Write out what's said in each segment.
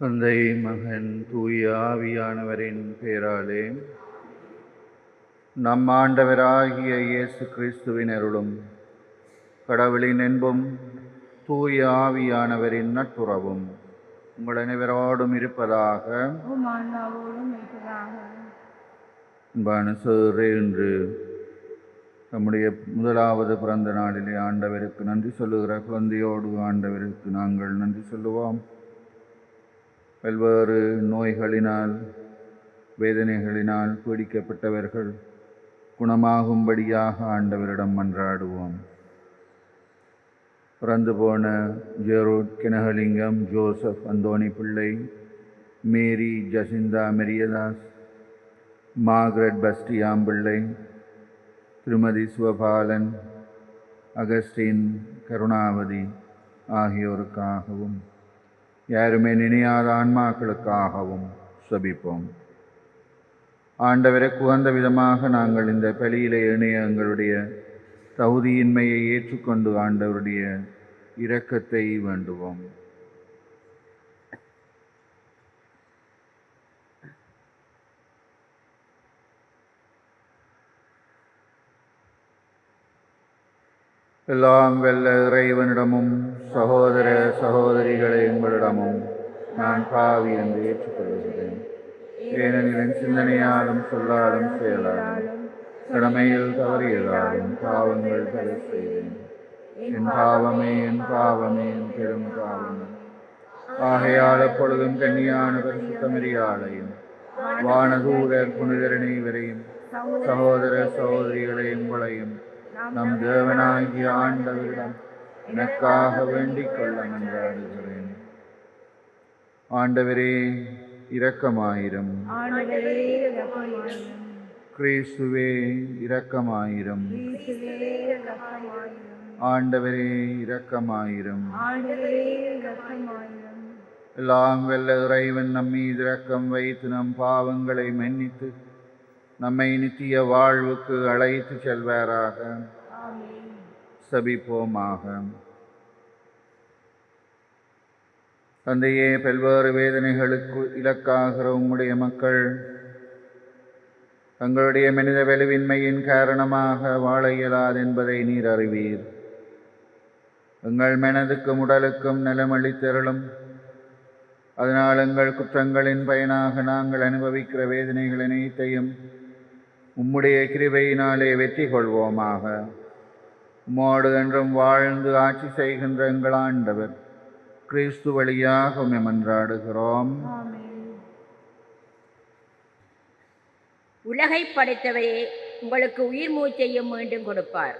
தந்தை, மகன், தூய ஆவியானவரின் பெயராலே. நம் ஆண்டவராகிய இயேசு கிறிஸ்துவின் அருளும் கடவுளின் அன்பும் தூய ஆவியானவரின் நட்புறவும் உங்கள் அனைவரோடும் இருப்பதாக. அன்பான சகோதரரே, இன்று நம்முடைய முதலாவது பிறந்த நாளிலே ஆண்டவருக்கு நன்றி சொல்லுகிற குழந்தையோடு ஆண்டவருக்கு நாங்கள் நன்றி சொல்லுவோம். பல்வேறு நோய்களினால் வேதனைகளினால் பீடிக்கப்பட்டவர்கள் குணமாகும்படியாக ஆண்டவரிடம் மன்றாடுவோம். பிறந்து போன ஜெரோட் கினகலிங்கம், ஜோசப் அந்தோணி பிள்ளை, மேரி ஜசிந்தா மெரியதாஸ், மார்கரெட் பஸ்டியாம் பிள்ளை, திருமதி சிவபாலன், அகஸ்டின் கருணாவதி ஆகியோருக்காகவும் யாருமே நினையாத ஆன்மாக்களுக்காகவும் செபிப்போம். ஆண்டவரை உகந்த விதமாக நாங்கள் இந்த பலியிலே இணைய எங்களுடைய தகுதியின்மையை ஏற்றுக்கொண்டு ஆண்டவருடைய இரக்கத்தை வேண்டுவோம். எல்லாம் வெல்ல இறைவனிடமும் சகோதர சகோதரிகளை எங்களிடமும் நான் பாவி என்று ஏற்றுக்கொள்கிறேன். ஏனெனில் என் சிந்தனையாலும் சொல்லாலும் செயலாலும் கடமையில் தவறியதாலும் பாவங்கள் பல செய்தேன். என் பாவமே என் பாவமே என் பெரும் பாவமே. ஆகையால் எப்பொழுதும் கன்னியான பரிசுத்தமரியாளையும் வானதூதர் புனிதர் அனைவரையும் சகோதர சகோதரிகளை உங்களையும் நம் தேவனாகிய ஆண்டவரிடம் எனக்காக வேண்டிக் கொள்ள மன்றாடுகிறேன். ஆண்டவரே இரக்கமாயிரம். கிறிஸ்துவே இரக்கமாயிரம். ஆண்டவரே இரக்கமாயிரம். எல்லாம் வெல்ல இறைவன் நம் மீது இரக்கம் வைத்து நம் பாவங்களை மன்னித்து நம்மை நித்திய வாழ்வுக்கு அழைத்து செல்வாராக. செபிப்போமாக. தந்தையே, பல்வேறு வேதனைகளுக்கு இலக்காகிற உம்முடைய மக்கள் தங்களுடைய மனித வலுவின்மையின் காரணமாக வாழ இயலாது என்பதை நீர் அறிவீர். எங்கள் மனதுக்கும் உடலுக்கும் நலமளித்தருளும். அதனால் எங்கள் குற்றங்களின் பயனாக நாங்கள் அனுபவிக்கிற வேதனைகள் அனைத்தையும் உம்முடைய கிருபையினாலே வெற்றி கொள்வோமாக. உம்மோடு என்றும் வாழ்ந்து ஆட்சி செய்கின்ற எங்கள் ஆண்டவர் கிறிஸ்து வழியாக உம்மை மன்றாடுகிறோம். உலகை படைத்தவரே, உங்களுக்கு உயிர் மூச்சையும் மீண்டும் கொடுப்பார்.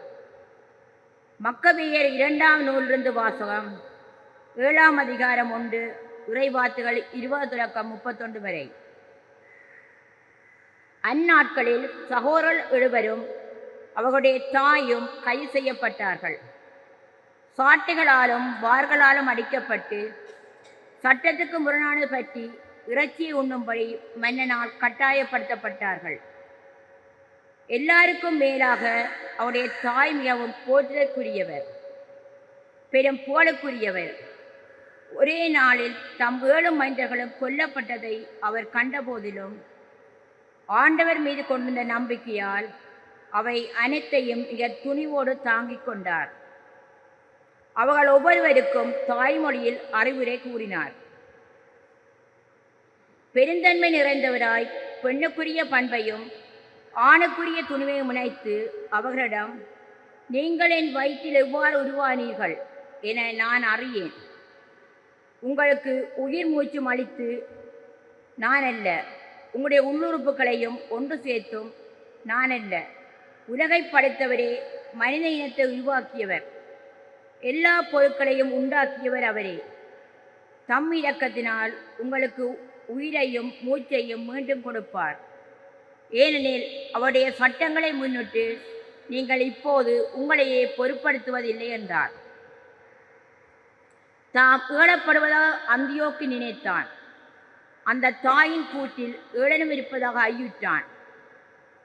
மக்கபியர் 2ஆம் நூலிலிருந்து வாசகம். 7ஆம் அதிகாரம் 1, இறைவார்த்தைகள் 20-31 வரை. அந்நாட்களில் சகோதரர் 7 அவர்களுடைய தாயும் கைது செய்யப்பட்டார்கள். சாட்டைகளாலும் வார்களாலும் அடிக்கப்பட்டு சட்டத்துக்கு முரணானது பற்றி இறைச்சியை உண்ணும்படி மன்னனால் கட்டாயப்படுத்தப்பட்டார்கள். எல்லாருக்கும் மேலாக அவருடைய தாய் மிகவும் போற்றற்குரியவர், பெரும் புகழுக்குரியவர். ஒரே நாளில் தம் 7 மைந்தர்களும் கொல்லப்பட்டதை அவர் கண்டபோதிலும் ஆண்டவர் மீது கொண்டிருந்த நம்பிக்கையால் அவை அனைத்தையும் மிக துணிவோடு தாங்கிக் கொண்டார். அவர்கள் ஒவ்வொருவருக்கும் தாய்மொழியில் அறிவுரை கூறினார். பெருந்தன்மை நிறைந்தவராய் பெண்ணுக்குரிய பண்பையும் ஆணுக்குரிய துணிவையும் முனைத்து அவர்களிடம், நீங்கள் என் வயிற்றில் எவ்வாறு உருவானீர்கள் என நான் அறியேன். உங்களுக்கு உயிர் மூச்சும் அளித்து நான் அல்ல, உங்களுடைய உள்ளுறுப்புகளையும் ஒன்று சேர்த்தும் நான் அல்ல, உலகை படைத்தவரே, மனித இனத்தை உருவாக்கியவர், எல்லா பொருட்களையும் உண்டாக்கியவர் அவரே. தம் இரக்கத்தினால் உங்களுக்கு உயிரையும் மூச்சையும் மீண்டும் கொடுப்பார். ஏனெனில் அவருடைய சட்டங்களை முன்னிட்டு நீங்கள் இப்போது உங்களையே பொருட்படுத்துவதில்லை என்றார். தாம் ஏழப்படுவதாக அந்தியோக்கு நினைத்தான். அந்த தாயின் கூட்டில் ஏளனம் இருப்பதாக ஐயுற்றான்.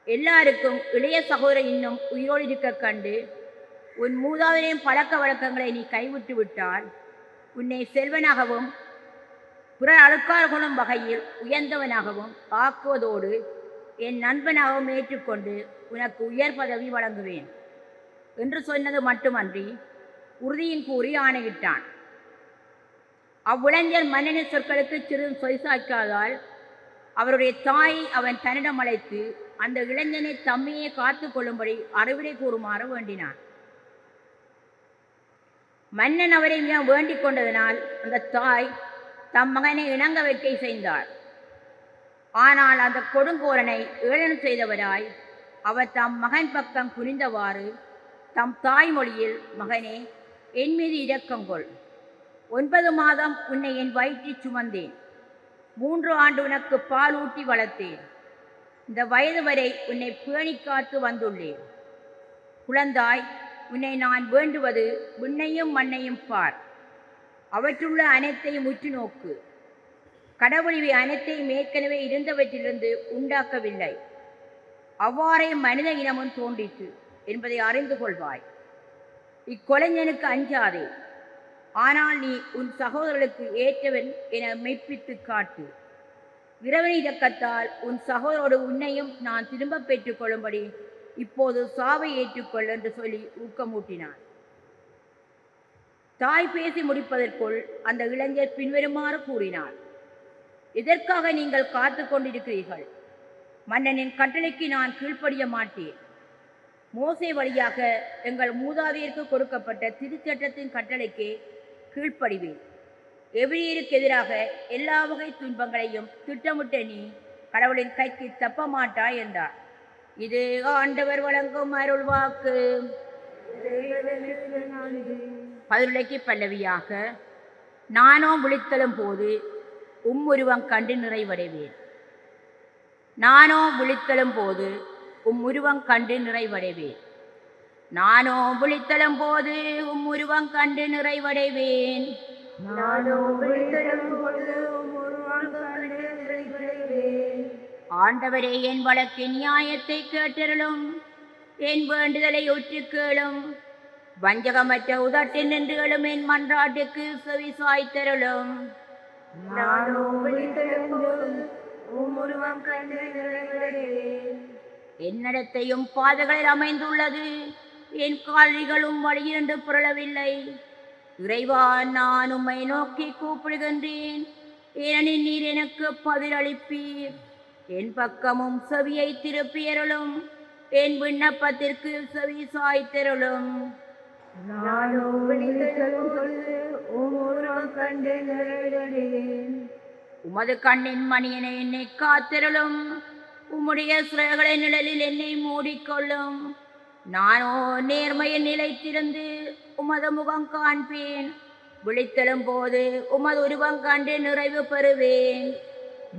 எல்லாருக்கும் இளைய சகோதரன் இன்னும் உயிரோடு இருக்க கண்டு, உன் மூதாதையரின் பழக்க வழக்கங்களை நீ கைவிட்டு விட்டால் உன்னை செல்வனாகவும் பிற அழுக்காறு கொள்ளும் வகையில் உயர்ந்தவனாகவும் ஆக்குவதோடு என் நண்பனாகவும் ஏற்றுக்கொண்டு உனக்கு உயர் பதவி வழங்குவேன் என்று சொன்னது மட்டுமன்றி உறுதியின் கூறி ஆணையிட்டான். அவ்விளைஞர் மன்னனின் சொற்களுக்கு சிறிதும் சொய்சாய்க்காதால் அவருடைய தாயை அவன் தன்னிடம் அழைத்து அந்த இளைஞனை தம்மையே காத்து கொள்ளும்படி அறிவுரை கூறுமாறு வேண்டினான். மன்னன் அவரை மிக வேண்டிக் கொண்டதனால் அந்த தாய் தம் மகனை இணங்க வைக்க செய்தார். ஆனால் அந்த கொடுங்கோரனை ஏளனம் செய்தவராய் அவர் தம் மகன் பக்கம் குனிந்தவாறு தம் தாய்மொழியில், மகனே, என் மீது இரக்கங்கொள். 9 மாதம் உன்னை என் வயிற்றில் சுமந்தேன். 3 ஆண்டு உனக்கு பால் ஊட்டி வளர்த்தேன். இந்த வயது வரை உன்னை பேணி காத்து வந்துள்ளேன். குழந்தாய், உன்னை நான் வேண்டுவது விண்ணையும் மண்ணையும் பார். அவற்றுள்ள அனைத்தையும் உற்று நோக்கு. கடவுள் இவை அனைத்தையும் ஏற்கனவே இருந்தவற்றிலிருந்து உண்டாக்கவில்லை. அவ்வாறே மனித இனமும் தோன்றிற்று என்பதை அறிந்து கொள்வாய். இக்கொலைஞனுக்கு அஞ்சாதே. ஆனால் நீ உன் சகோதரர்களுக்கு ஏற்றவன் என மெய்ப்பித்து காட்டு. இறைவன் இரக்கத்தால் உன் சகோதரோடு உன்னையும் நான் திரும்ப பெற்றுக் கொள்ளும்படி இப்போது சாவை ஏற்றுக்கொள் என்று சொல்லி ஊக்கமூட்டினான். தாய் பேசி முடிப்பதற்குள் அந்த இளைஞர் பின்வருமாறு கூறினார்: எதற்காக நீங்கள் காத்து கொண்டிருக்கிறீர்கள்? மன்னனின் கட்டளைக்கு நான் கீழ்ப்படிய மாட்டேன். மோசே வழியாக எங்கள் மூதாதையருக்கு கொடுக்கப்பட்ட திருச்சட்டத்தின் கட்டளைக்கே கீழ்ப்படிவேன். எபிரியருக்கு எதிராக எல்லா வகை துன்பங்களையும் திட்டமிட்ட நீ கடவுளின் கைக்கு தப்ப மாட்டாய் என்றார். இது ஆண்டவர் வழங்கும் அருள்வாக்கு. பதிலுரைக்கு பல்லவியாக: நானோ விழித்தலும் போது உம்முருவம் கண்டு நிறைவடைவேன். நானோ விழித்தலும் போது உம்முருவம் கண்டு நிறைவடைவேன். நானோ விழித்தலும் போது உம்முருவம் கண்டு நிறைவடைவேன். நானோ விழித்தலும் போது உம்முருவம் கண்டு நிறைவடைவேன். ஆண்டவரே, என் வழக்கின் நியாயத்தை கேட்டருளும். என் வேண்டுதலை ஒற்று கேளும். வஞ்சகமற்ற உதட்டில் நின்று எழும் என் மன்றாட்டுக்கு செவி சாய்த்தருளும். நானோ விழித்தலும் போது உம்முருவம் கண்டு நிறைவடைவேன். என்னிடத்தையும் பாதைகளில் அமைந்துள்ளது. என் கால்களும் வழியிரண்டு புரளவில்லை. இறைவா, நான் உம்மை நோக்கி கூப்பிடுகின்றேன். ஏனெனில் நீர் எனக்கு பதிலளிப்பீர். என் பக்கமும் செவியை திருப்பியருளும். என் விண்ணப்பத்திற்கு செவி சாய்த்தருளும். நானோ விழித்தலும் போது உம்முருவம் கண்டு நிறைவடைவேன். உமது கண்ணின் மணியனை என்னை காத்திருளும். உம்முடைய சிறைகளை நிழலில் என்னை மூடிக்கொள்ளும். நானோ நேர்மையில் நிலைத்திருந்து உமது முகம் காண்பேன். விழித்தலும் போது உமது உருவம் கண்டு நிறைவு பெறுவேன்.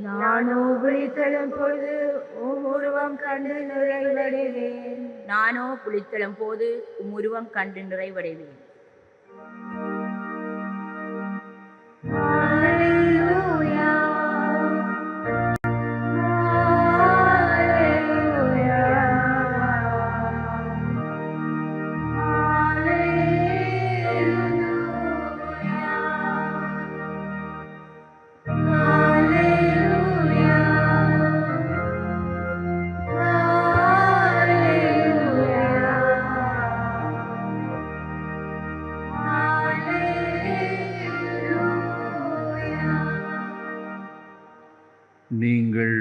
நானோ விழித்தலும் போது உம்முருவம் கண்டு நிறைவடைவேன். நானோ விழித்தலும் போது உம்முருவம் கண்டு நிறைவடைவேன். நீங்கள்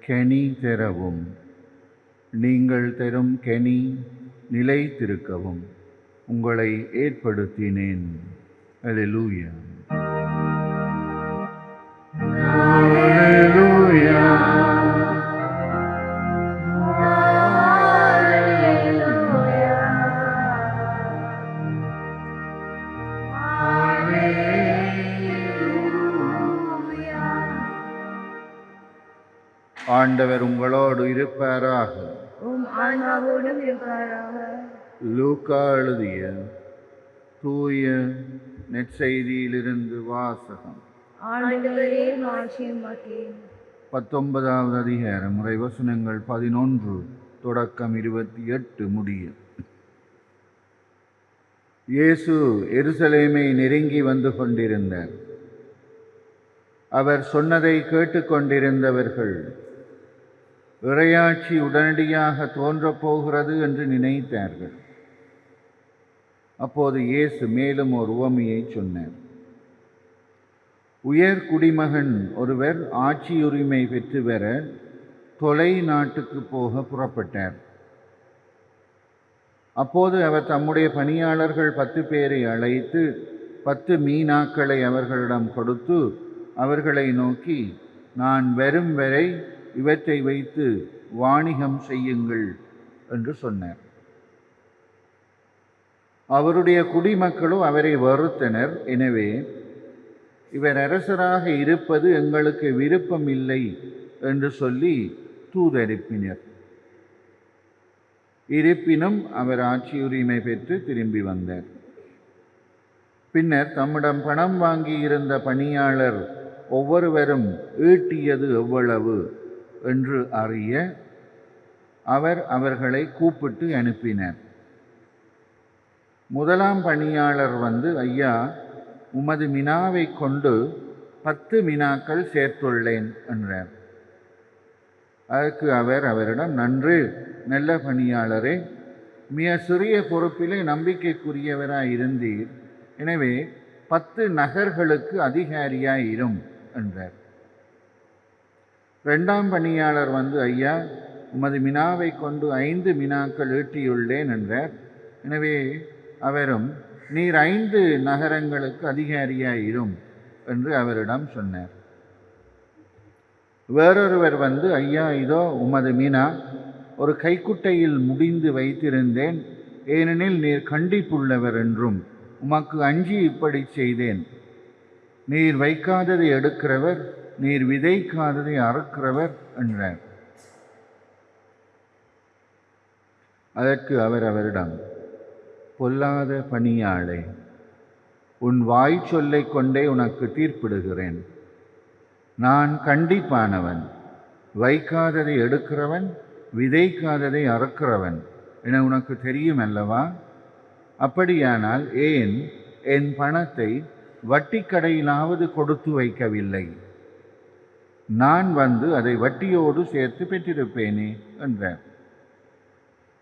கனி தரவும், நீங்கள் தரும் கனி நிலைத்திருக்கவும் உங்களை ஏற்படுத்தினேன். அல்லேலூயா. அல்லேலூயா. ஆண்டவர் உங்களோடு இருப்பாராக. லூக்கா எழுதிய தூய நற்செய்தியிலிருந்து வாசகம். 19வது அதிகாரம் வசனங்கள் 11 தொடக்கம் 28 முடிய. இயேசு எருசலேமை நெருங்கி வந்து கொண்டிருந்தார். அவர் சொன்னதை கேட்டுக்கொண்டிருந்தவர்கள் இறையாட்சி உடனடியாக தோன்றப் போகிறது என்று நினைத்தார்கள். அப்போது இயேசு மேலும் ஒரு உவமையை சொன்னார். உயர் குடிமகன் ஒருவர் ஆட்சியுரிமை பெற்று வர தொலை நாட்டுக்கு போக புறப்பட்டார். அப்போது அவர் தம்முடைய பணியாளர்கள் 10 பேரை அழைத்து 10 மீனாக்களை அவர்களிடம் கொடுத்து அவர்களை நோக்கி, நான் வரும் வரை இவற்றை வைத்து வாணிகம் செய்யுங்கள் என்று சொன்னார். அவருடைய குடிமக்களோ அவரை வெறுத்தனர். எனவே, இவர் அரசராக இருப்பது எங்களுக்கு விருப்பம் இல்லை என்று சொல்லி தூதனுப்பினர். இருப்பினும் அவர் ஆட்சியுரிமை பெற்று திரும்பி வந்தார். பின்னர் தம்மிடம் பணம் வாங்கியிருந்த பணியாளர் ஒவ்வொருவரும் ஈட்டியது எவ்வளவு என்று அறிய அவர் அவர்களை கூப்பிட்டு அனுப்பினார். முதலாம் பணியாளர் வந்து, ஐயா, உமது மினாவை கொண்டு 10 மினாக்கள் சேர்த்துள்ளேன் என்றார். அதற்கு அவர் அவரிடம், நன்று, நல்ல பணியாளரே, மிக சிறிய பொறுப்பிலே நம்பிக்கைக்குரியவராய் இருந்தீர். எனவே 10 நகர்களுக்கு அதிகாரியாய் இரும் என்றார். 2ஆம் பணியாளர் வந்து, ஐயா, உமது மினாவை கொண்டு 5 மினாக்கள் ஈட்டியுள்ளேன் என்றார். எனவே அவரும், நீர் 5 நகரங்களுக்கு அதிகாரியாய் இரும் என்று அவரிடம் சொன்னார். வேறொருவர் வந்து, ஐயா, இதோ உமது மினா ஒரு கைக்குட்டையில் முடிந்து வைத்திருந்தேன். ஏனெனில் நீர் கண்டிப்புள்ளவர் என்றும் உமக்கு அஞ்சி இப்படி செய்தேன். நீர் வைக்காததை எடுக்கிறவர், நீர் விதைக்காததை அறுக்கிறவர் என்றார். அதற்கு அவர் அவரிடம், பொல்லாத பணியாளே, உன் வாய் சொல்லை கொண்டே உனக்கு தீர்ப்பிடுகிறேன். நான் கண்டிப்பானவன், வைக்காததை எடுக்கிறவன், விதைக்காததை அறுக்கிறவன் என உனக்கு தெரியும் அல்லவா? அப்படியானால் ஏன் என் பணத்தை வட்டிக்கடையிலாவது கொடுத்து வைக்கவில்லை? நான் வந்து அதை வட்டியோடு சேர்த்து பெற்றிருப்பேனே என்றார்.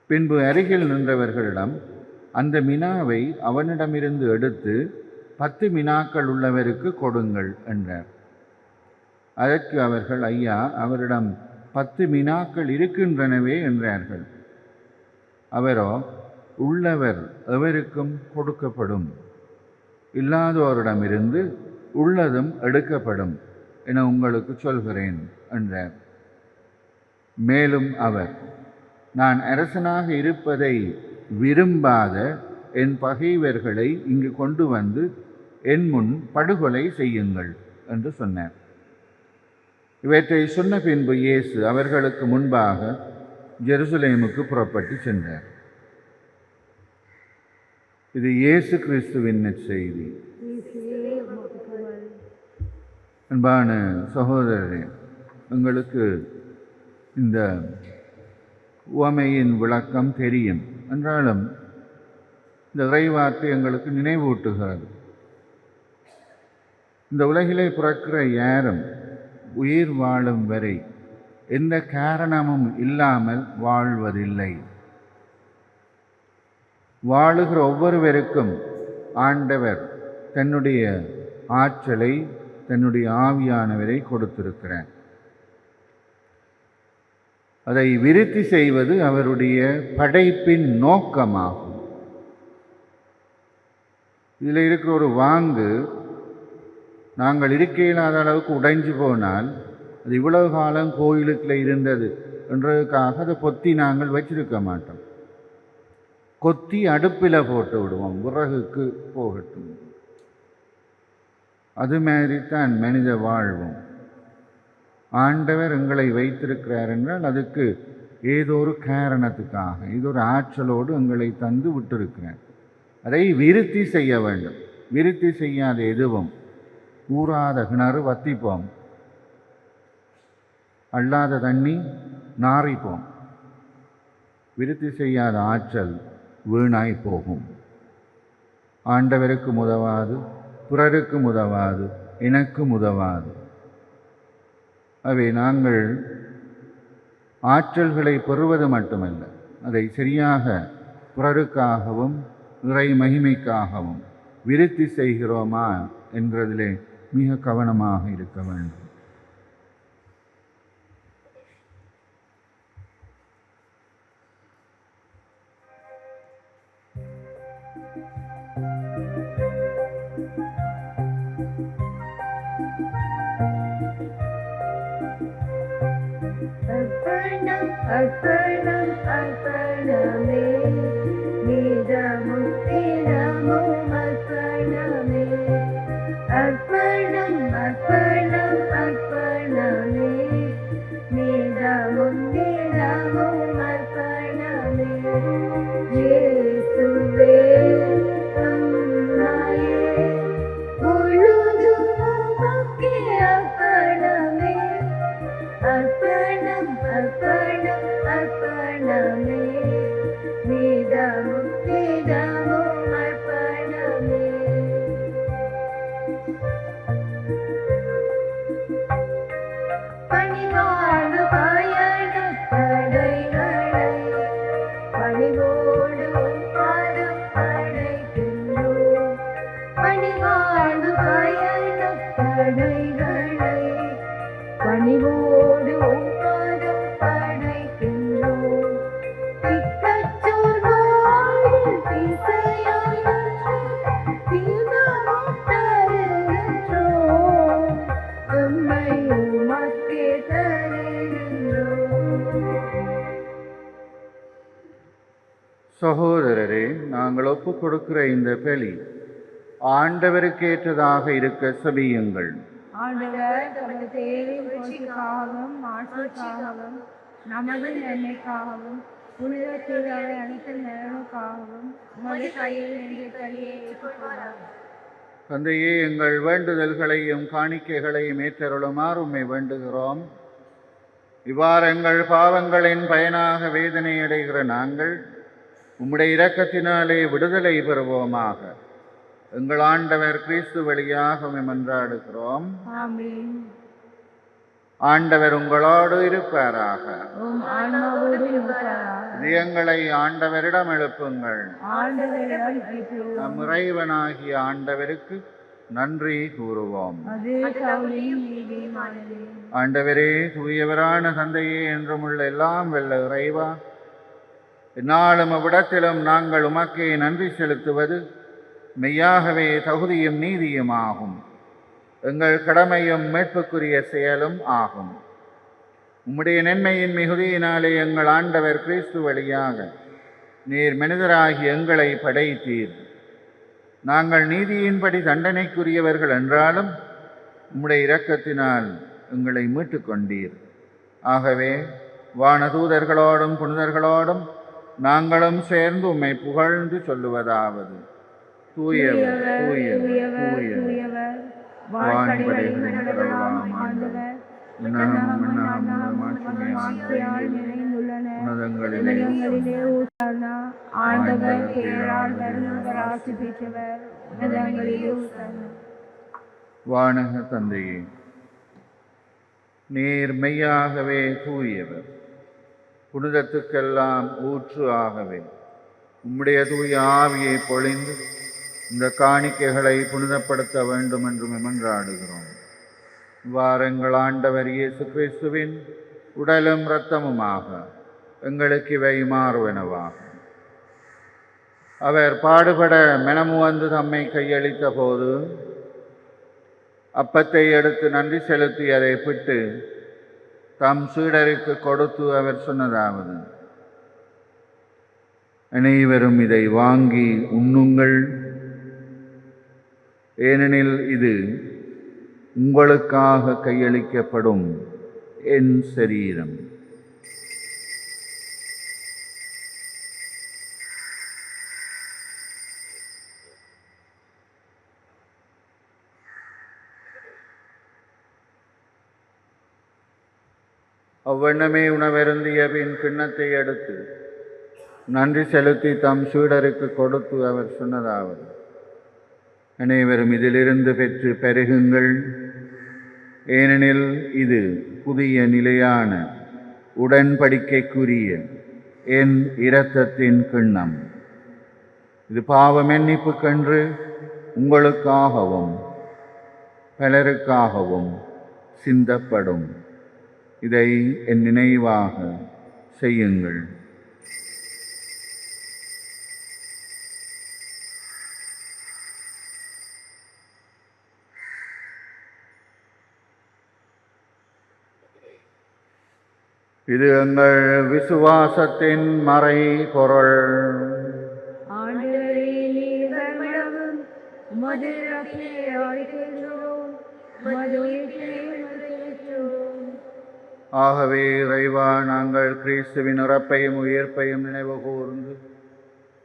பின்பு அருகில் நின்றவர்களிடம், அந்த மினாவை அவனிடமிருந்து எடுத்து 10 மினாக்கள் உள்ளவருக்கு கொடுங்கள் என்றார். அதற்கு அவர்கள், ஐயா, அவரிடம் 10 மினாக்கள் இருக்கின்றனவே என்றார்கள். அவரோ, உள்ளவர் எவருக்கும் கொடுக்கப்படும், இல்லாதோரிடமிருந்து உள்ளதும் எடுக்கப்படும் என உங்களுக்கு சொல்கிறேன் என்றார். மேலும் அவர், நான் அரசனாக இருப்பதை விரும்பாத என் பகைவர்களை இங்கு கொண்டு வந்து என் முன் படுகொலை செய்யுங்கள் என்று சொன்னார். இவற்றை சொன்ன பின்பு இயேசு அவர்களுக்கு முன்பாக ஜெருசலேமுக்கு புறப்பட்டு சென்றார். இது இயேசு கிறிஸ்துவின் நற்செய்தி. அன்பான சகோதரரே, உங்களுக்கு இந்த உவமையின் விளக்கம் தெரியும் என்றாலும் இந்த இறைவார்த்தை எங்களுக்கு நினைவூட்டுகிறது. இந்த உலகிலே பிறக்கிற யாரும் உயிர் வாழும் வரை எந்த காரணமும் இல்லாமல் வாழ்வதில்லை. வாழுகிற ஒவ்வொருவருக்கும் ஆண்டவர் தன்னுடைய ஆற்றலை, தன்னுடைய ஆவியானவரை கொடுத்திருக்கிறார். அதை விருத்தி செய்வது அவருடைய படைப்பின் நோக்கமாகும். இதில் இருக்கிற ஒரு வாங்கு நாங்கள் இருக்க இயலாத அளவுக்கு உடைஞ்சு போனால் அது இவ்வளவு காலம் கோயிலுக்குள்ள இருந்தது என்றதுக்காக அதை பொத்தி நாங்கள் வச்சிருக்க மாட்டோம். கொத்தி அடுப்பில் போட்டு விடுவோம், விறகுக்கு போகட்டும். அது மாதிரித்தான் மனித வாழ்வும். ஆண்டவர் எங்களை வைத்திருக்கிறார் என்றால் அதுக்கு ஏதோ ஒரு காரணத்துக்காக, இது ஒரு ஆற்றலோடு எங்களை தந்து விட்டிருக்கிறார். அதை விருத்தி செய்ய வேண்டும். விருத்தி செய்யாத எதுவும் ஊறாத கிணறு வத்திப்போம், அல்லாத தண்ணி நாறிப்போம். விருத்தி செய்யாத ஆற்றல் வீணாய் போகும். ஆண்டவருக்கு உதவாது, பிறருக்கு உதவாது, எனக்கும் உதவாது. அவை நாங்கள் ஆற்றல்களை பெறுவது மட்டுமல்ல, அதை சரியாக பிறருக்காகவும் இறை மகிமைக்காகவும் விருத்தி செய்கிறோமா என்றதிலே மிக கவனமாக இருக்க வேண்டும். அர்ப்பணம் அர்ப்பணமே வேதமும் தினமும் அர்ப்பணமே அர்ப்பணம் அர்ப்பணம் அர்ப்பணமே வேதமும் தினமும் அர்ப்பணமே இயேசுவே அம்மாயே முழுதும் உமக்கே அர்ப்பணமே அர்ப்பணம் அர்ப்பணம் அர்ப்பணமே வேதமும் வேதமும் அர்ப்பணமே பணிவாழ்வு பயண தடைகளை பணிவோடு பாதம் படைக்கின்றோம் பணிவாழ்வு பயண தடைகளை பணிவோடு பாதம் படைக்கின்றோம் திக்கற்றோர் வாழ்வில் திசையாய் தீர்மானம் தருகின்றோம் எம்மை உமக்கே தருகின்றோம். சகோதரரே, நாங்கள் ஒப்புக் கொடுக்கிற இந்த பலி ஆண்டவருக்கேற்றதாக இருக்க செபியுங்கள். ஆண்டவர் தமது தேவையின் புகழ்ச்சிக்காகவும் ஆட்சிக்காகவும் நமது நன்மைக்காகவும் புனித திருவை அனைத்து நலனுக்காகவும் உமது கையில் நின்று பலியை ஏற்றுக்கொள்ளார். தந்தையே, எங்கள் வேண்டுதல்களையும் காணிக்கைகளையும் ஏற்றருளுமாறு உம்மை வேண்டுகிறோம். இவ்வாறு எங்கள் பாவங்களின் பயனாக வேதனை அடைகிற நாங்கள் உம்முடைய இரக்கத்தினாலே விடுதலை பெறுவோமாக. எங்கள் ஆண்டவர் கிறிஸ்து வழியாக உம்மை மன்றாடுகிறோம். ஆமென். ஆண்டவர் உங்களோடு இருப்பாராக. உம் ஆன்மாவோடு இருப்பாராக. இதயங்களை ஆண்டவரிடம் எழுப்புங்கள். ஆண்டவரிடம் எழுப்புவோம். நம் இறைவனாகிய ஆண்டவருக்கு நன்றி கூறுவோம். அது தகுதியும் நீதியுமானது. ஆண்டவரே, தூயவரான தந்தையே, என்றும் உள்ள எல்லாம் வெல்ல இறைவா, எந்நாளும் அவ்விடத்திலும் நாங்கள் உமக்கே நன்றி செலுத்துவது மெய்யாகவே தகுதியும் நீதியுமாகும். எங்கள் கடமையும் மீட்புக்குரிய செயலும் ஆகும். உம்முடைய நன்மையின் மிகுதியினாலே எங்கள் ஆண்டவர் கிறிஸ்து வழியாக நீர் மனிதராகி எங்களை படைத்தீர். நாங்கள் நீதியின்படி தண்டனைக்குரியவர்கள் என்றாலும் உம்முடைய இரக்கத்தினால் எங்களை மீட்டுக் கொண்டீர். ஆகவே வானதூதர்களோடும் புனிதர்களோடும் நாங்களும் சேர்ந்து உம்மை புகழ்ந்து சொல்லுவதாவது: தூயவர் தூயவர் தூயவர், வான்படைகளின் கடவுளாம் ஆண்டவர், உன்னதங்களிலே ஓசானா. ஆண்டவர் பேரால் வருபவர் ஆசி பெற்றவர், உன்னதங்களிலே ஓசானா. வானக தந்தையே, நீர் மெய்யாகவே தூயவர், புனிதத்துக்கெல்லாம் ஊற்று ஆகவே உம்முடைய தூய ஆவியை பொழிந்து இந்த காணிக்கைகளை புனிதப்படுத்த வேண்டும் என்று மன்றாடுகிறோம். வாரங்கள் ஆண்டவர் இயேசு கிறிஸ்துவின் உடலும் இரத்தமுமாக எங்களுக்கு இவை மாறுவனவாகும். அவர் பாடுபட மனமுவந்து தம்மை கையளித்த போது அப்பத்தை எடுத்து நன்றி செலுத்தி அதை பிட்டு தம் சீடருக்கு கொடுத்து அவர் சொன்னதாவது: அனைவரும் இதை வாங்கி உண்ணுங்கள், ஏனெனில் இது உங்களுக்காக கையளிக்கப்படும் என் சரீரம். அவ்வண்ணமே உணவருந்திய பின் கிண்ணத்தை எடுத்து நன்றி செலுத்தி தம் சீடருக்கு கொடுத்து அவர் சொன்னதாவது: அனைவரும் இதிலிருந்து பெற்று பெருகுங்கள், ஏனெனில் இது புதிய நிலையான உடன்படிக்கைக்குரிய என் இரத்தத்தின் கிண்ணம். இது பாவ மன்னிப்புக்கென்று உங்களுக்காகவும் பலருக்காகவும் சிந்தப்படும். இதை என் நினைவாக செய்யுங்கள். இது எங்கள் விசுவாசத்தின் மறை பொருள். ஆண்டவரே, நீர் வருமளவும் உமது இரட்சையை அறிக்கையிடுகிறோம், உமது உயிர்ப்பினை அறிக்கையிடுகிறோம். ஆகவே இறைவா, நாங்கள் கிறிஸ்துவின் இறப்பையும் உயிர்ப்பையும் நினைவு கூர்ந்து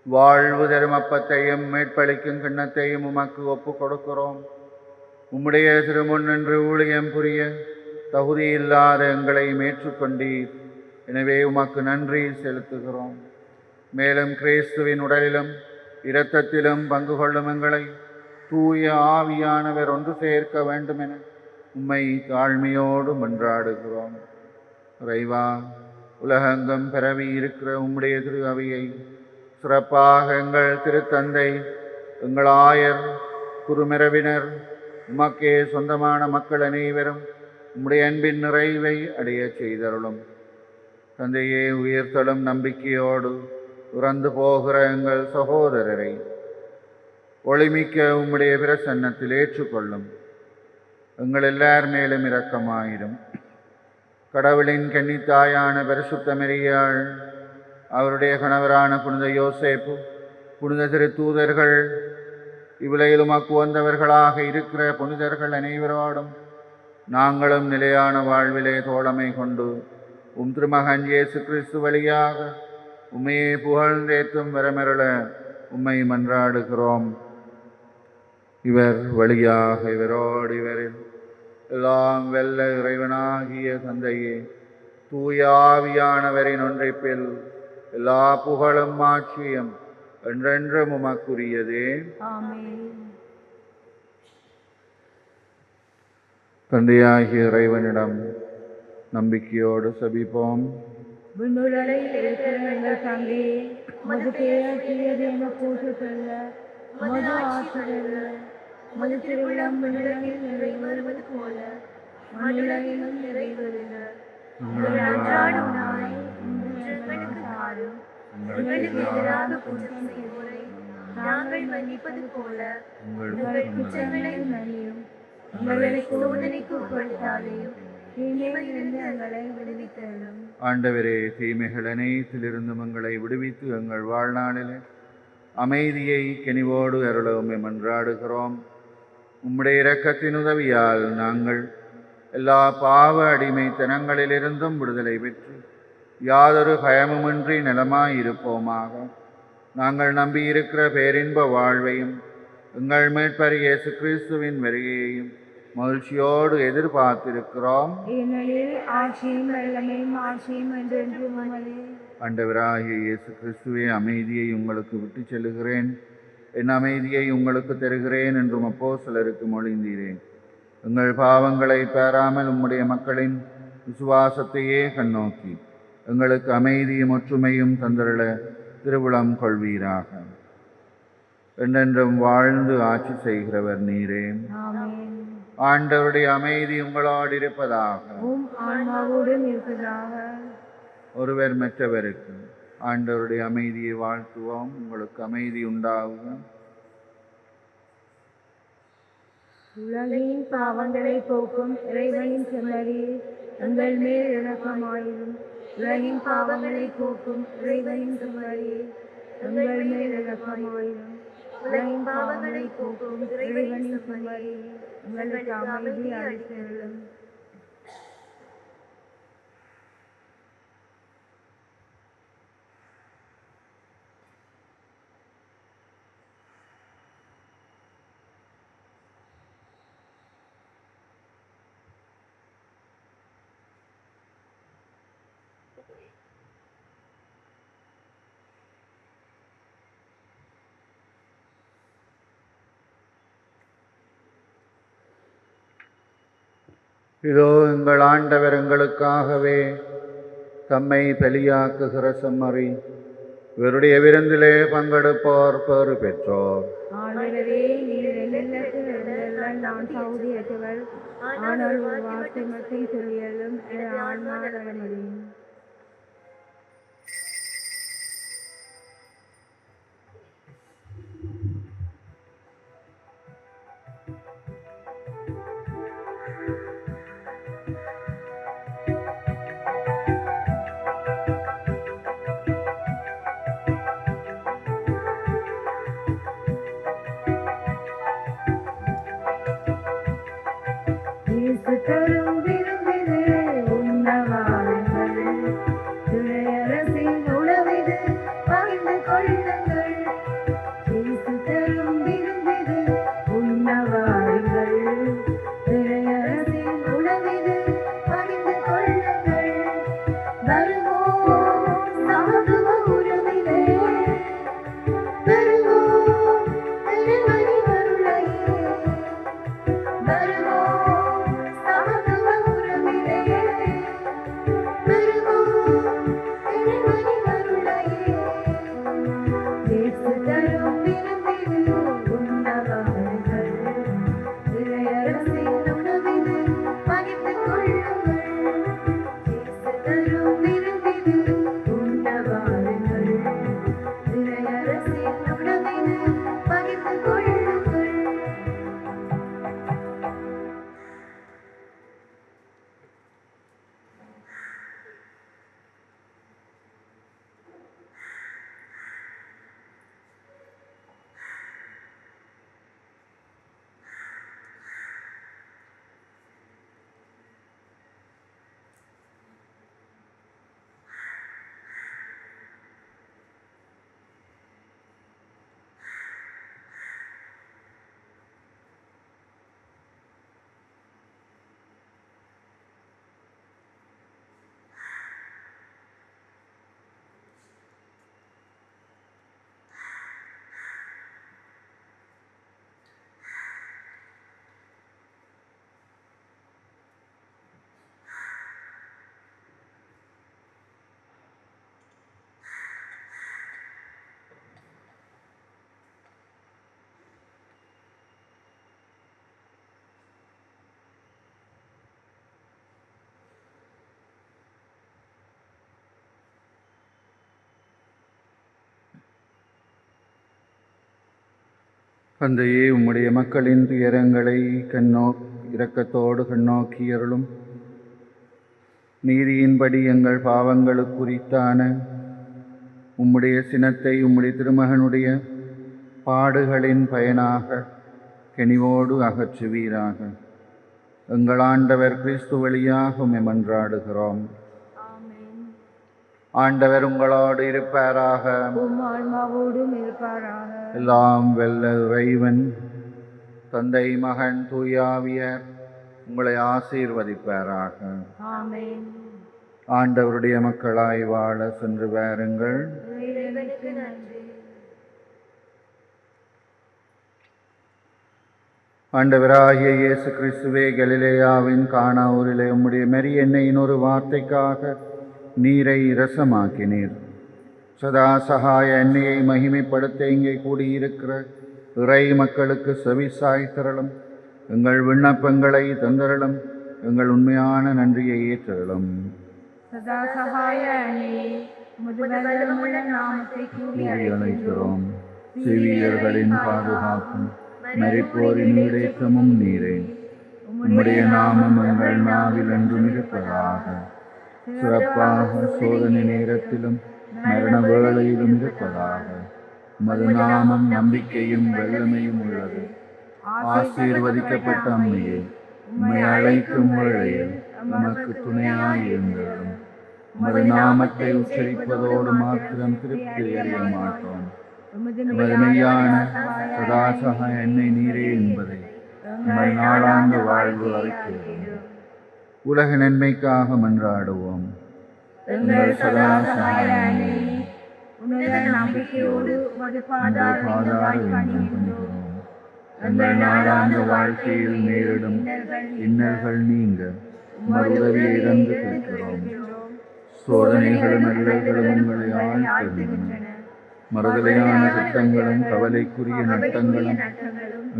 வாழ்வு தரும் அப்பத்தையும் மீட்பளிக்கும் கிண்ணத்தையும் உமக்கு ஒப்புக் கொடுக்கிறோம். உம்முடைய திருமுன் நின்று ஊழியம் புரிய தகுதியில்லாத எங்களை ஏற்றுக்கொண்டீர். எனவே உமக்கு நன்றி செலுத்துகிறோம். மேலும் கிறிஸ்துவின் உடலிலும் இரத்தத்திலும் பங்கு கொள்ளும் எங்களை தூய ஆவியானவர் ஒன்று சேர்க்க வேண்டும் என உம்மை தாழ்மையோடு மன்றாடுகிறோம். இறைவா, உலகெங்கும் பரவி இருக்கிற உம்முடைய திரு அவையை சிறப்பாக எங்கள் திருத்தந்தை, எங்கள் ஆயர், குருமரபினர், உமக்கே சொந்தமான மக்கள் அனைவரும் உம்முடைய அன்பின் நிறைவை அடைய செய்தருளும். தந்தையே, உயிர்த்தலும் நம்பிக்கையோடு இறந்து போகிற எங்கள் சகோதரரை ஒளிமிக்க உம்முடைய பிரசன்னத்தில் ஏற்றுக்கொள்ளும். எங்கள் எல்லார் மேலும் இரக்கமாயிரும். கடவுளின் கன்னித்தாயான பரிசுத்த மரியாள், அவருடைய கணவரான புனித யோசேப்பு, புனித திரு தூதர்கள், இவ்வுலகில் உமக்கு வந்தவர்களாக இருக்கிற புனிதர்கள் அனைவரோடும் நாங்களும் நிலையான வாழ்விலே தோழமை கொண்டு உம் திருமகன் இயேசு கிறிஸ்து வழியாக உம்மையே புகழ்ந்தேத்தும் வரமருள உம்மை மன்றாடுகிறோம். இவர் வழியாக இவரோடு இவரில் எல்லாம் வெல்ல இறைவனாகிய தந்தையே, தூய ஆவியானவரின் ஒன்றிப்பில் எல்லா புகழும் ஆட்சியும் என்றென்றும் உமக்குரியதே. ஆமென். தந்தையாகிய இறைவனிடம் நம்பிக்கையோடு செபிப்போம். விண்ணுலகில் இருக்கிற எங்கள் தந்தையே, உமது பெயர் தூயது என போற்றப்பெறுக. உமது ஆட்சி வருக. உமது திருவிழம் விண்ணுலகில் நிறைவேறுவது போல மண்ணுலகிலும் நிறைவேறுக. எங்கள் அன்றாட உணவை இன்று எங்களுக்கு தாரும். எங்களுக்கு எதிராக குற்றம் செய்வோரை நாங்கள் மன்னிப்பது போல எங்கள் குற்றங்களை மன்னியும். எங்களை சோதனைக்கு உட்படுத்தாதையும், தீமையிலிருந்து எங்களை விடுவித்தருளும். ஆண்டவரே, தீமைகள் அனைத்திலிருந்தும் எங்களை விடுவித்து எங்கள் வாழ்நாளிலே அமைதியை கனிவோடு அருள உம்மை மன்றாடுகிறோம். உம்முடைய இரக்கத்தின் உதவியால் நாங்கள் எல்லா பாவ அடிமைத்தனங்களிலிருந்தும் விடுதலை பெற்று யாதொரு பயமுமின்றி நலமாயிருப்போமாக. நாங்கள் நம்பியிருக்கிற பேரின்ப வாழ்வையும் எங்கள் மீட்பர் இயேசு கிறிஸ்துவின் வருகையையும் மகிழ்ச்சியோடு எதிர்பார்த்திருக்கிறோம். ஏனெனில் ஆட்சியும் வல்லமையும் மாட்சியும் என்றென்றும் உமதே. ஆண்டவராகிய இயேசு கிறிஸ்துவே, அமைதியை உங்களுக்கு விட்டு செல்லுகிறேன், என் அமைதியை உங்களுக்கு தருகிறேன் என்றும் அப்போஸ்தலருக்கு மொழிந்தீரேன். எங்கள் பாவங்களை பாராமல் உம்முடைய மக்களின் விசுவாசத்தையே கண்ணோக்கி எங்களுக்கு அமைதியும் ஒற்றுமையும் தந்தருள திருவுளம் கொள்வீராக. என்றென்றும் வாழ்ந்து ஆட்சி செய்கிறவர் நீரே. ஆமென். ஆண்டவருடைய அமைதி உங்களோடு இருப்பதாக. உம் ஆன்மாவோடும் இருப்பதாக. ஒருவர் மற்றவருக்கு ஆண்டவருடைய அமைதியை வாழ்த்துவோம். உங்களுக்கு அமைதி உண்டாகுக. உலகின் பாவங்களை போக்கும் இறைவனின் செம்மறியே, எங்கள் மேல் இரக்கமாயிரும். உலகின் பாவங்களை போக்கும் இறைவனின் செம்மறியே, எங்கள் மேல் இரக்கமாயிரும். உலகின் பாவங்களை போக்கும் இறைவனின் செம்மறியே, எங்களுக்கு அமைதி அளித்தருளும். இதோ எங்கள் ஆண்டவர் எங்களுக்காகவே தம்மை பலியாக்குகிற செம்மறி, இவருடைய விருந்திலே பங்கெடுப்போர் பேறு பெற்றோர். ஆண்டவரே, நீர் என்னிடத்தில் இருந்தெல்லாம் நான் தகுதியற்றவள். ஆனால் ஒரு வார்த்தை மட்டும் சொல்லியலும் என் ஆன்மா நலமடையும். தரும் விருந்திது உண்ணவாருங்கள், துணையரசின் உணவிது பகிர்ந்து கொள்ளுங்கள். இயேசு தரும் விருந்திது உண்ணவாருங்கள், துணையரசின் உணவிது பகிர்ந்து கொள்ளுங்கள். வருவோம் சமத்துவ உறவிலே, வருவோம் திருமணி அருளையே, வருவோம் தந்தையே, உம்முடைய மக்களின் துயரங்களை இரக்கத்தோடு கண்ணோக்கி அருளும். நீதியின்படி எங்கள் பாவங்களுக்குரித்தான உம்முடைய சினத்தை உம்முடைய திருமகனுடைய பாடுகளின் பயனாக கனிவோடு அகற்றுவீராக. எங்கள் ஆண்டவர் கிறிஸ்து வழியாக உம்மை மன்றாடுகிறோம். ஆண்டவர் உங்களோடு இருப்பாராக. எல்லாம் வெல்ல இறைவன் தந்தை, மகன், தூயாவியர் உங்களை ஆசீர்வதிப்பாராக. ஆண்டவருடைய மக்களாய் வாழ சென்று வாருங்கள். ஆண்டவராகிய இயேசு கிறிஸ்துவே, கலிலேயாவின் கானா ஊரிலே உம்முடைய மெரிய எண்ணெயின் ஒரு வார்த்தைக்காக நீரை இரசமாக்கினீர். சதா சகாய எண்ணெயை மகிமைப்படுத்த இங்கே கூடியிருக்கிற இறை மக்களுக்கு செவிசாய் தரலும். எங்கள் விண்ணப்பங்களை தந்தரலும். எங்கள் உண்மையான நன்றியை ஏற்றலும். சதா சகாய எண்ணெயை முதுவெல்லமுள்ள நாமத்தை கூறி அழைக்கிறோம். செவியர்களின் பாதுகாப்பும் மரிப்போரின் இடேற்றமும் நீரே. உம்முடைய நாமம் எங்கள் நாவில் என்றும் இருப்பதாக. சிறப்பாக சோதனை நேரத்திலும் மரண வேளையிலும் இருப்பதாக. உமது நாமம் நம்பிக்கையும் வல்லமையும் உள்ளது. ஆசீர்வதிக்கப்பட்ட அம்மையே, உம்மை அழைக்கும் வேளையில் நமக்கு துணையாயிருந்தோம். உமது நாமத்தை உச்சரிப்பதோடு மாத்திரம் திருப்தி அறிய மாட்டோம். உமது மெய்யான சதாசக எண்ணெய் நீரே என்பதை உங்கள் நாளாந்த வாழ்வு அறிக்கிறோம். உலக நன்மைக்காக மன்றாடுவோம். எங்கள் சதாசகாய நம்பிக்கையோடு எங்கள் நாளாந்த வாழ்க்கையில் நேரிடும் இன்னல்கள் நீங்க உமது உதவியை தந்து கேட்கிறோம். சோதனைகளும் அல்லல்களும் உங்களை ஆழ்த்துகின்றன. மறுதலையான திட்டங்களும் கவலைக்குரிய நட்டங்களும்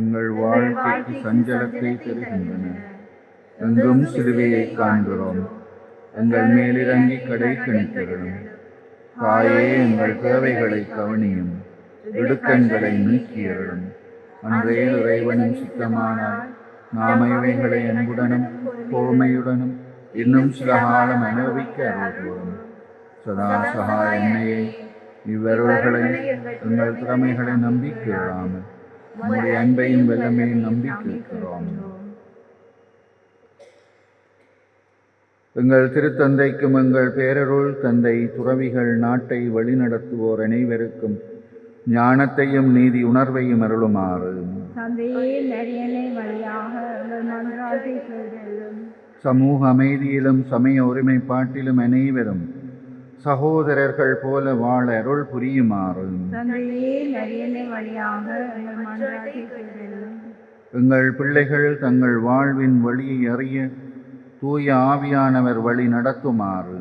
எங்கள் வாழ்க்கைக்கு சஞ்சலத்தை தருகின்றன. எங்கும் சிலுவையை காண்கிறோம். எங்கள் மேலிறங்கி கடை கணித்தரும். தாயே, எங்கள் தேவைகளை கவனியும். இடுக்கண்களை நீக்கியரும். அன்றே இறைவனும் சித்தமானால் நாம் இவைகளை அன்புடனும் பொறுமையுடனும் இன்னும் சில காலம் அனுபவிக்க அருள்வோம். சதா சகாய என்னையே, இவ்வருள்களை எங்கள் திறமைகளை நம்பி கேளாமல் நம்முடைய அன்பையும் வல்லமையும் நம்பி கேட்கிறோம். எங்கள் திருத்தந்தைக்கும் எங்கள் பேரருள் தந்தை துறவிகள் நாட்டை வழிநடத்துவோர் அனைவருக்கும் ஞானத்தையும் நீதி உணர்வையும் அருளுமாறு சமூக அமைதியிலும் சமய ஒருமைப்பாட்டிலும் அனைவரும் சகோதரர்கள் போல வாழ அருள் புரியுமாறு எங்கள் பிள்ளைகள் தங்கள் வாழ்வின் வழியை அறிய தூய ஆவியானவர் வழி நடத்துமாறு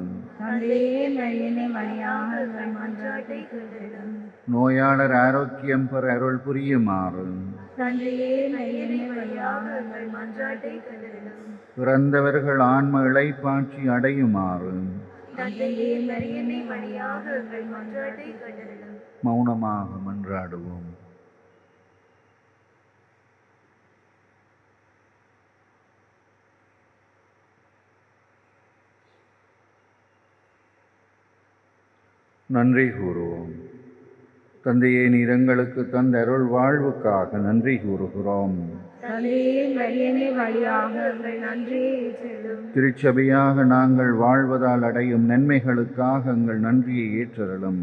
நோயாளர் ஆரோக்கியம் பெற அருள் புரியுமாறு பிறந்தவர்கள் ஆன்ம இளைப்பாட்சி அடையுமாறு மௌனமாக மன்றாடுவோம். நன்றி கூறுவோம். தந்தையே, நீர் எங்களுக்கு தந்த அருள் வாழ்வுக்காக நன்றி கூறுகிறோம். திருச்சபையாக நாங்கள் வாழ்வதால் அடையும் நன்மைகளுக்காக எங்கள் நன்றியை ஏற்றருளும்.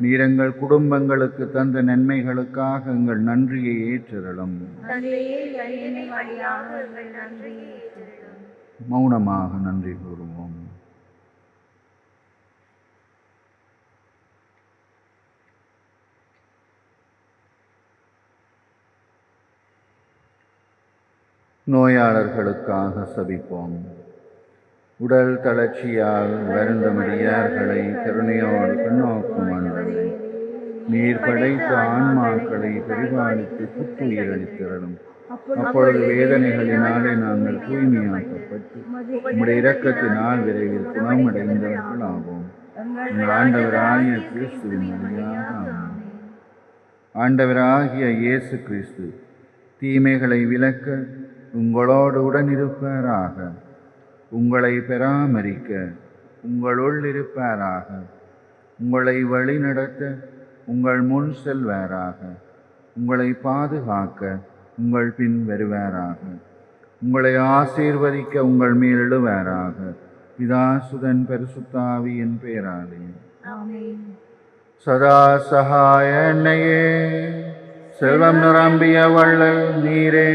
நீர் எங்கள் குடும்பங்களுக்கு தந்த நன்மைகளுக்காக எங்கள் நன்றியை ஏற்றருளும். மௌனமாக நன்றி கூறுவோம். நோயாளர்களுக்காக சபிப்போம். உடல் தளர்ச்சியால் வருந்தமடியார்களை கருணையோடு கண்ணோக்கும் ஆண்டவரே, நீர் படைத்த ஆன்மாக்களை பரிபாலித்து புத்துயிர் அளித்திரளும். அப்பொழுது வேதனைகளினாலே நாங்கள் தூய்மையாக்கப்பட்டு உம்முடைய இரக்கத்தினால் விரைவில் குணமடைந்தவர்கள் ஆவோம். எங்கள் ஆண்டவராகிய கிறிஸ்துவின் வழியாக ஆமென். ஆண்டவராகிய இயேசு கிறிஸ்து தீமைகளை விலக்க உங்களோடு உடனிருப்பாராக. உங்களை பராமரிக்க உங்களுள் இருப்பாராக. உங்களை வழிநடத்த உங்கள் முன் செல்வாராக. உங்களை பாதுகாக்க உங்கள் பின் வருவாராக. உங்களை ஆசீர்வதிக்க உங்கள் மேல் எழுவாராக. பிதா சுதன் பரிசுத்த ஆவியின் பெயராலே. சதா சகாய அன்னையே, செல்வம் நிரம்பிய வள்ளல் நீரே,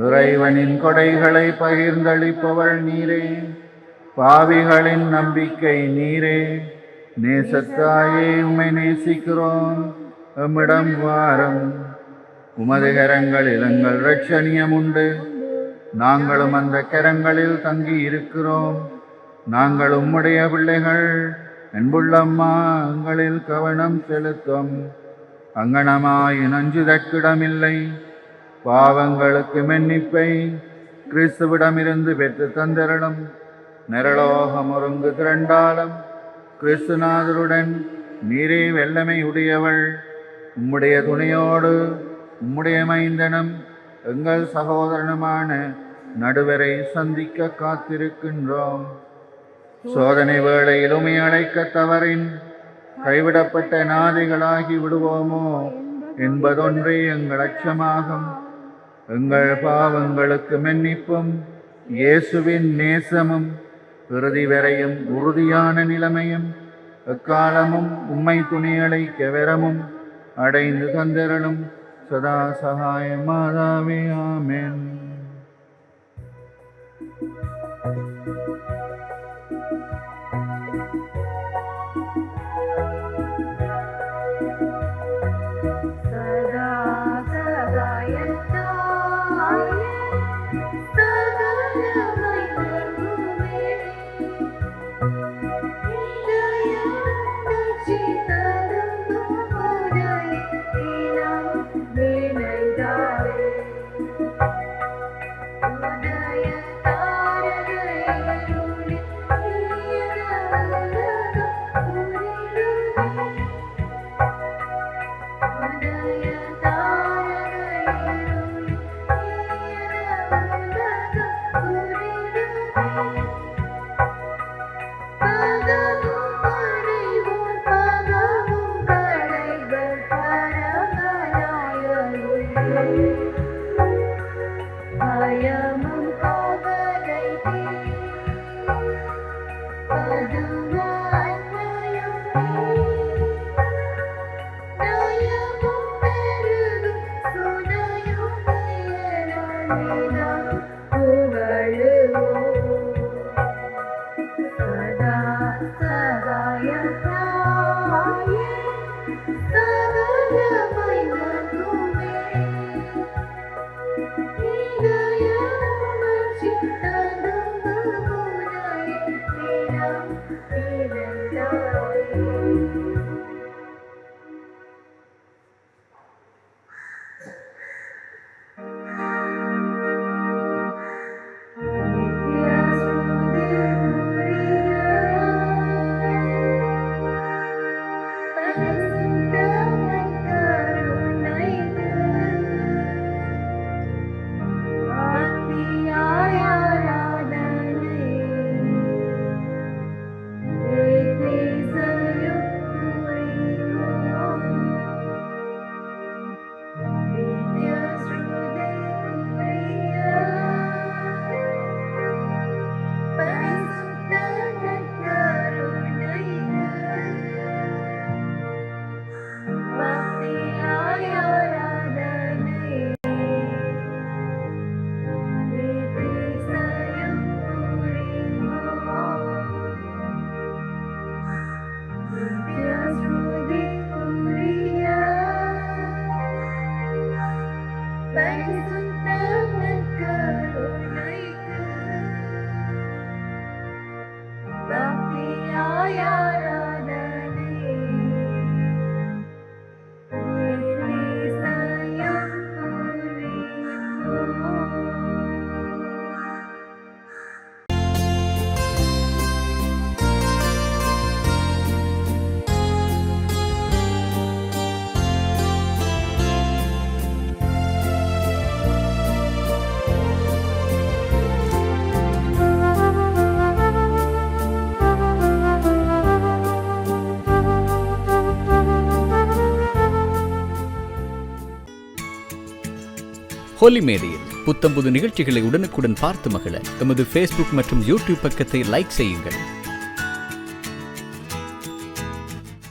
இறைவனின் கொடைகளை பகிர்ந்தளிப்பவள் நீரே, பாவிகளின் நம்பிக்கை நீரே, நேசத்தாயே உம்மை நேசிக்கிறோம், எம்மிடம் வாரும். உமது கரங்களில் எங்கள் இரட்சணியம் உண்டு, நாங்களும் அந்த கரங்களில் தங்கி இருக்கிறோம். நாங்கள் உம்முடைய பிள்ளைகள், அன்புள்ளம்மா எங்களில் கவனம் செலுத்தும். அங்கனமாய் நஞ்சுதற்கிடமில்லை, பாவங்களுக்கு மன்னிப்பை கிறிஸ்துவிடமிருந்து பெற்று தந்தரலும். நரலோகம் ஒருங்கு திரண்டாலும் கிறிஸ்துநாதருடன் நீரே வல்லமை உடையவள். உம்முடைய துணையோடு உம்முடைய மைந்தனும் எங்கள் சகோதரனுமான நடுவரை சந்திக்க காத்திருக்கின்றோம். சோதனை வேளையில் உம்மை அழைக்க தவறின் கைவிடப்பட்ட நாதிகளாகி விடுவோமோ என்பதொன்றே எங்கள் அச்சமாகும். எங்கள் பாவங்களுக்கு மன்னிப்பும் இயேசுவின் நேசமும் இறுதி வரையும் உறுதியான நிலைமையும் எக்காலமும் உம்மை துணியழைக்க வரமும் அடைந்து தந்தரலும். சதா சகாய மாதாவே, ஆமென். சதா சகாய ஹோலி மேடையில் புத்தம்புது நிகழ்ச்சிகளை உடனுக்குடன் பார்த்து மகிழ எமது ஃபேஸ்புக் மற்றும் யூடியூப் பக்கத்தை லைக் செய்யுங்கள்.